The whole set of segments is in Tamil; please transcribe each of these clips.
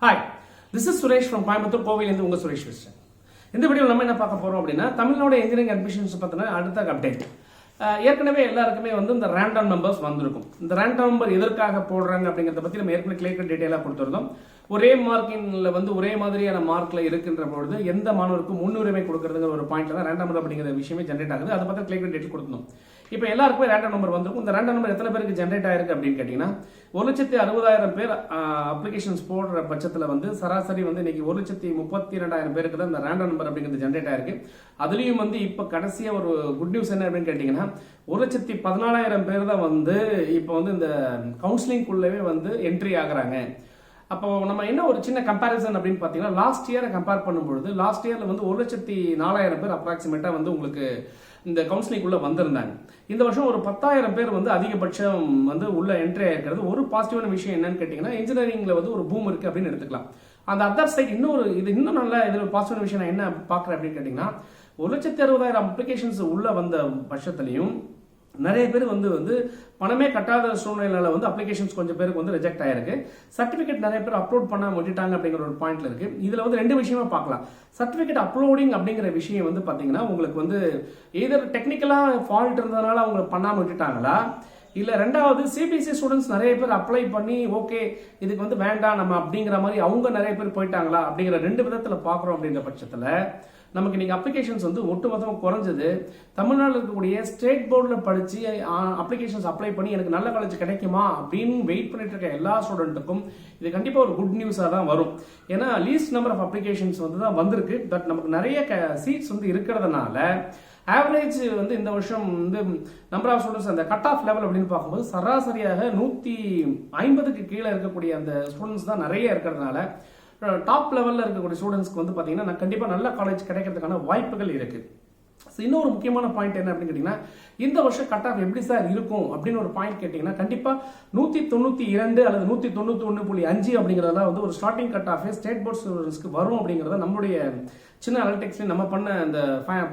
Hi, this is Suresh from Coimbatore கோவையிலேருந்து உங்கள் Suresh.S. இந்த வீடியோவில் நம்ம என்ன பார்க்க போகிறோம் அப்படின்னா தமிழ்நாடு இன்ஜினியரிங் அட்மிஷன்ஸ் பற்றின அடுத்த அப்டேட். ஏற்கனவே எல்லாருக்குமே இந்த ரேண்டம் நம்பர்ஸ் வந்திருக்கும். இந்த ரேண்டம் நம்பர் எதற்காக போடுறாங்க அப்படிங்கிறத பற்றி நம்ம ஏற்கனவே கிளியர் டீட்டெயிலாக கொடுத்துருந்தோம். ஒரே மார்க்கில் ஒரே மாதிரியான மார்க்கில் இருக்கின்ற பொழுது எந்த மாணவருக்கும் முன்னுரிமை கொடுக்கறதுங்கிற ஒரு பாயிண்ட்ல தான் ரேண்டம் நம்பர் அப்படிங்கிற விஷயமே ஜென்ரேட் ஆகுது. அதை பற்றி கிளியர் டீட்டெயில் கொடுக்கணும். இப்போ எல்லாருக்குமே ரேண்டம் நம்பர் வந்திருக்கும். இந்த ரேண்டம் நம்பர் எத்தனை பேருக்கு ஜென்ரேட் ஆயிருக்கு அப்படின்னு கேட்டீங்கன்னா 1,60,000 பேர் அப்ளிகேஷன்ஸ் போடுற பட்சத்தில் சராசரி இன்னைக்கு 1,32,000 பேருக்கு தான் இந்த ரேண்டம் நம்பர் அப்படிங்கிறது ஜென்ரேட் ஆயிருக்கு. அதுலயும் இப்போ கடைசியா ஒரு குட் நியூஸ் என்ன அப்படின்னு கேட்டீங்கன்னா 1,14,000 பேர் தான் இப்போ இந்த கவுன்சிலிங்குள்ளவே என்ட்ரி ஆகுறாங்க. அப்போ நம்ம என்ன ஒரு சின்ன கம்பேரிசன் அப்படின்னு பார்த்தீங்கன்னா லாஸ்ட் இயரை கம்பேர் பண்ணும்பொழுது லாஸ்ட் இயர்ல 1,04,000 பேர் அப்ராக்சிமேட்டா உங்களுக்கு இந்த கவுன்சிலிங்குள்ள வந்திருந்தாங்க. இந்த வருஷம் ஒரு 10,000 பேர் அதிகபட்சம் உள்ள என்ட்ரி ஆயிருக்கிறது. ஒரு பாசிட்டிவான விஷயம் என்னன்னு கேட்டீங்கன்னா இன்ஜினியரிங்ல ஒரு பூம் இருக்கு அப்படின்னு எடுத்துக்கலாம். அந்த அதர் சைட் இன்னும் நல்ல இதில் பாசிட்டிவான விஷயம் நான் என்ன பார்க்குறேன் அப்படின்னு கேட்டீங்கன்னா 1,60,000 அப்ளிகேஷன்ஸ் உள்ள வந்த பட்சத்திலையும் நிறைய பேர் பணமே கட்டாத சூழ்நிலையில அப்ளிகேஷன்ஸ் கொஞ்சம் பேருக்கு ரிஜெக்ட் ஆயிருக்கு. சர்டிபிகேட் நிறைய பேர் அப்லோட் பண்ண விட்டுட்டாங்க அப்படிங்கிற ஒரு பாயிண்ட்ல இருக்கு. இதுல ரெண்டு விஷயமா பார்க்கலாம். சர்டிபிகேட் அப்லோடிங் அப்படிங்கிற விஷயம் பாத்தீங்கன்னா உங்களுக்கு எதர் டெக்னிக்கலா ஃபால்ட் இருந்ததுனால அவங்க பண்ணாம விட்டுட்டாங்களா, இல்ல ரெண்டாவது சிபிஎஸ்இ ஸ்டூடெண்ட்ஸ் நிறைய பேர் அப்ளை பண்ணி ஓகே இதுக்கு வேண்டாம் நம்ம அப்படிங்கிற மாதிரி அவங்க நிறைய பேர் போயிட்டாங்களா அப்படிங்கிற ரெண்டு விதத்துல பாக்குறோம். அப்படிங்கிற பட்சத்துல நமக்கு இன்னைக்கு அப்ளிகேஷன்ஸ் ஒட்டுமொத்தமாக குறைஞ்சது. தமிழ்நாட்டில் இருக்கக்கூடிய ஸ்டேட் போர்டில் படிச்சு அப்ளிகேஷன்ஸ் அப்ளை பண்ணி எனக்கு நல்ல காலேஜ் கிடைக்குமா அப்படின்னு வெயிட் பண்ணிட்டு இருக்க எல்லா ஸ்டூடெண்ட்டுக்கும் இது கண்டிப்பாக ஒரு குட் நியூஸாக தான் வரும். ஏன்னா லீஸ்ட் நம்பர் ஆஃப் அப்ளிகேஷன்ஸ் தான் வந்திருக்கு. பட் நமக்கு நிறைய சீட்ஸ் இருக்கிறதுனால ஆவரேஜ் இந்த வருஷம் நம்பர் ஆஃப் ஸ்டூடெண்ட்ஸ் அந்த கட் ஆஃப் லெவல் அப்படின்னு பார்க்கும்போது சராசரியாக 150க்கு கீழே இருக்கக்கூடிய அந்த ஸ்டூடெண்ட்ஸ் தான் நிறைய இருக்கிறதுனால டாப் லெவலில் இருக்கக்கூடிய ஸ்டூடெண்ட்ஸ்க்கு பார்த்தீங்கன்னா கண்டிப்பாக நல்ல காலேஜ் கிடைக்கிறதுக்கான வாய்ப்புகள் இருக்கு. இன்னொரு முக்கியமான பாயிண்ட் என்ன அப்படின்னு கேட்டீங்கன்னா இந்த வருஷம் கட் ஆஃப் எப்படி சார் இருக்கும் அப்படின்னு ஒரு பாயிண்ட் கேட்டீங்கன்னா கண்டிப்பா 192 அல்லது 191.5 அப்படிங்கறதெல்லாம் ஒரு starting cut off state board ஸ்டூடெண்ட்ஸ்க்கு வரும் அப்படிங்கறத நம்மளுடைய சின்ன அனலிட்டிக்ஸ்ல நம்ம பண்ண அந்த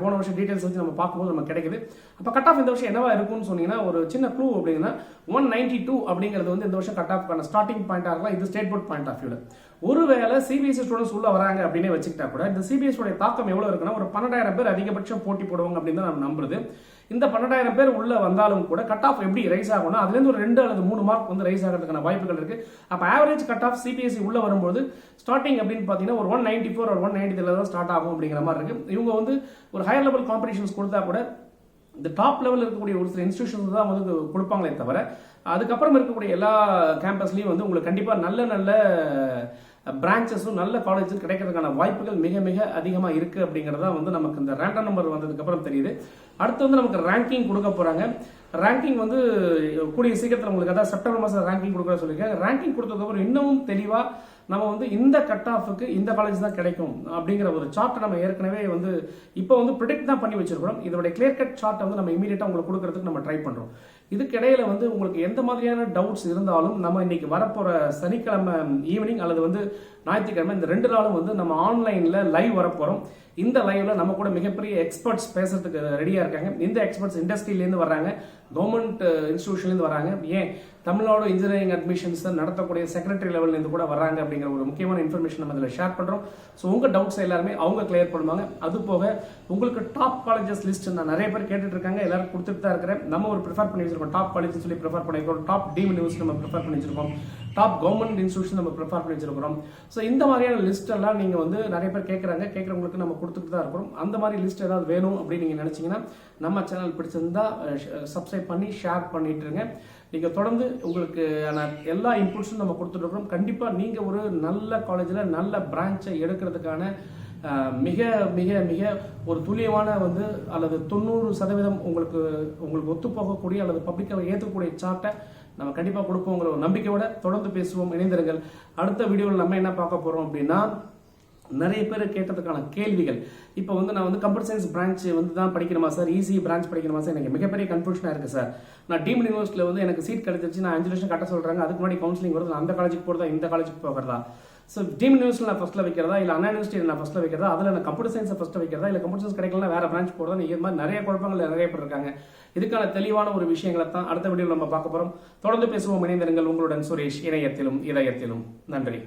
போன வருஷம் டீடைல்ஸ் வச்சு நம்ம பார்க்கும்போது நமக்கு கிடைக்குது. அப்ப கட் ஆஃப் இந்த வருஷம் என்னவா இருக்கும்னு சொன்னீங்கன்னா ஒரு சின்ன க்ளூ அப்படின்னா 192 அப்படிங்கிறது இந்த வருஷம் கட் ஆஃப்க்கான ஸ்டார்டிங் பாயிண்டா இருக்கலாம். இது ஸ்டேட் போர்ட் பாயிண்ட் ஆஃப் வியூல ஒருவேளை சிபிஎஸ்இ ஸ்டூடெண்ட்ஸ் உள்ள வராங்க அப்படின்னு வச்சுக்கிட்டா கூட இந்த சிபிஎஸ்இ தாக்கம் எவ்வளவு இருக்குன்னா ஒரு 12,000 பேர் அதிகபட்சம் போட்டி போடுவாங்க அப்படின்னு தான் நான் நம்புறது. இந்த 12,000 பேர் உள்ள வந்தாலும் கூட கட் ஆஃப் எப்படி ரைஸ் ஆகும்னா அதுல இருந்து ஒரு 2 அல்லது 3 மார்க் ரைஸ் ஆகிறதுக்கான வாய்ப்புகள் இருக்கு. அப்ப ஆவரேஜ் கட் ஆஃப் சிபிஎஸ்இ உள்ள வரும்போது ஸ்டார்டிங் அப்படின்னு பாத்தீங்கன்னா ஒரு 194 ஒரு 193 தான் ஸ்டார்ட் ஆகும் அப்படிங்கிற மாதிரி இருக்கு. இவங்க ஒரு ஹையர் லெவல் காம்படிஷன்ஸ் கொடுத்தா கூட இந்த டாப் லெவல் இருக்கக்கூடிய ஒரு சில இன்ஸ்டிடியூஷன்ஸ் தான் கொடுப்பாங்களே தவிர அதுக்கப்புறம் இருக்கக்கூடிய எல்லா கேம்பஸ்லயும் உங்களுக்கு கண்டிப்பா நல்ல நல்ல பிரான்ச்சஸும் நல்ல காலேஜும் கிடைக்கிறதுக்கான வாய்ப்புகள் மிக மிக அதிகமா இருக்கு அப்படிங்கறதா நமக்கு இந்த ரேண்டம் நம்பர் வந்ததுக்கு அப்புறம் தெரியுது. அடுத்து நமக்கு ரேங்கிங் கொடுக்க போறாங்க. ரேங்கிங் கூடிய சீக்கிரத்தில் உங்களுக்கு அதாவது செப்டம்பர் மாசம் ரேங்கிங் கொடுக்க சொல்லியிருக்காங்க. ரேங்கிங் கொடுத்ததுக்கு அப்புறம் இன்னமும் தெளிவா நம்ம இந்த கட் ஆஃபுக்கு இந்த காலேஜ் தான் கிடைக்கும் அப்படிங்கிற ஒரு சார்ட் நம்ம ஏற்கனவே இப்போ ப்ரிடிக்ட் தான் பண்ணி வச்சிருக்கிறோம். இதோட கிளியர் கட் சார்ட் நம்ம இமீடியட்டா உங்களுக்கு கொடுக்கறதுக்கு நம்ம ட்ரை பண்றோம். இதுக்கு இடையில உங்களுக்கு எந்த மாதிரியான டவுட்ஸ் இருந்தாலும் நம்ம இன்னைக்கு வரப்போற சனிக்கிழமை ஈவினிங் அல்லது ஞாயிற்றுக்கிழமை இந்த 2 நாளும் நம்ம ஆன்லைன்ல லைவ் வரப்போறோம். இந்த லைவ்ல நம்ம கூட மிகப்பெரிய எக்ஸ்பர்ட்ஸ் பேசுறதுக்கு ரெடியா இருக்காங்க. இந்த எக்ஸ்பர்ட்ஸ் இண்டஸ்ட்ரியிலேருந்து வர்றாங்க, கவர்மெண்ட் இன்ஸ்டிடியூஷன்லேருந்து வராங்க, ஏன் தமிழ்நாடு இன்ஜினியரிங் அட்மிஷன்ஸ் நடத்தக்கூடிய செக்ரட்டரி லெவல்ல இருந்து கூட வர்றாங்க அப்படிங்கிற ஒரு முக்கியமான இன்ஃபர்மேஷன் நம்ம இதில் ஷேர் பண்றோம். ஸோ உங்க டவுட்ஸ் எல்லாருமே அவங்க கிளியர் பண்ணுவாங்க. அது போக உங்களுக்கு டாப் காலேஜஸ் லிஸ்ட் நான் நிறைய பேர் கேட்டுட்டு இருக்காங்க, எல்லாரும் கொடுத்துட்டு தான் இருக்கிறேன். நம்ம ஒரு ப்ரிஃபர் பண்ணி வச்சிருக்கோம், டாப் காலேஜ் சொல்லி ப்ரிஃபர் பண்ணிருக்கோம், டாப் டீம் யூனிவர்சிட்டி நம்ம ப்ரிஃபர் பண்ணி வச்சிருக்கோம், டாப் கவர்மெண்ட் இன்ஸ்டிடியூஷன் நம்ம ப்ரிஃபர் பண்ணி வச்சிருக்கிறோம். ஸோ இந்த மாதிரியான லிஸ்ட் எல்லாம் நீங்க நிறைய பேர் கேட்கறவங்களுக்கு நம்ம கொடுத்துட்டு தான் இருக்கிறோம். அந்த மாதிரி லிஸ்ட் ஏதாவது வேணும் அப்படின்னு நீங்க நினைச்சீங்கன்னா நம்ம சேனல் பிடிச்சிருந்தா சப்ஸ்கிரைப் பண்ணி ஷேர் பண்ணிட்டு இருங்க. நீங்க தொடர்ந்து உங்களுக்கு எல்லா இன்புட்ஸும் நம்ம கொடுத்துட்டு இருக்கோம். கண்டிப்பா நீங்க ஒரு நல்ல காலேஜ்ல நல்ல பிரான்ச்சை எடுக்கிறதுக்கான மிக மிக மிக ஒரு துல்லியமான அல்லது 90% உங்களுக்கு ஒத்து போகக்கூடிய அல்லது பப்ளிக்காக ஏற்றக்கூடிய சார்ட்டை நம்ம கண்டிப்பா கொடுப்போங்கிற ஒரு நம்பிக்கையோட தொடர்ந்து பேசுவோம். இணைந்திருங்கள். அடுத்த வீடியோவில் நம்ம என்ன பார்க்க போறோம் அப்படின்னா நிறைய பேர் கேட்டதுக்கான கேள்விகள். இப்போ நான் கம்ப்யூட்டர் சயின்ஸ் பிரான்ச் தான் படிக்கணுமா சார், ஈஸி பிரான்ச் படிக்கணுமா சார், எனக்கு மிகப்பெரிய கன்ஃபியூஷனா இருக்கு சார். நான் டீம்டு யூனிவர்சிட்டியில் எனக்கு சீட் கிடைச்சிருச்சு, நான் 5 லட்சம் கட்ட சொல்றாங்க, அதுக்கு முன்னாடி கவுன்சிலிங் வருது, அந்த காலேஜுக்கு போறதா இந்த காலேஜுக்கு போகிறதா, ஸோ டீம் யூனிவர்சிட்டி நான் ஃபர்ஸ்ட்ல வைக்கிறதா இல்லை அண்ணா யூனிவர்சிட்டி நான் ஃபர்ஸ்ட்ல வைக்கிறதா, அதில் நான் கம்ப்யூட்டர் சயின்ஸை ஃபர்ஸ்ட் வைக்கிறதா இல்லை கம்ப்யூட்டர் சயின்ஸ் கிடைக்கல வேற பிரான்ச் போறதா, இது மாதிரி நிறைய குழப்பங்கள் நிறைய பேர் இருக்காங்க. இதுக்கான தெளிவான ஒரு விஷயங்களை தான் அடுத்த வீடியோவில் நம்ம பார்க்க போறோம். தொடர்ந்து பேசுவோம். இணைந்திருங்கள். உங்களுடன் சுரேஷ், இணையத்திலும் இதயத்திலும். நன்றி.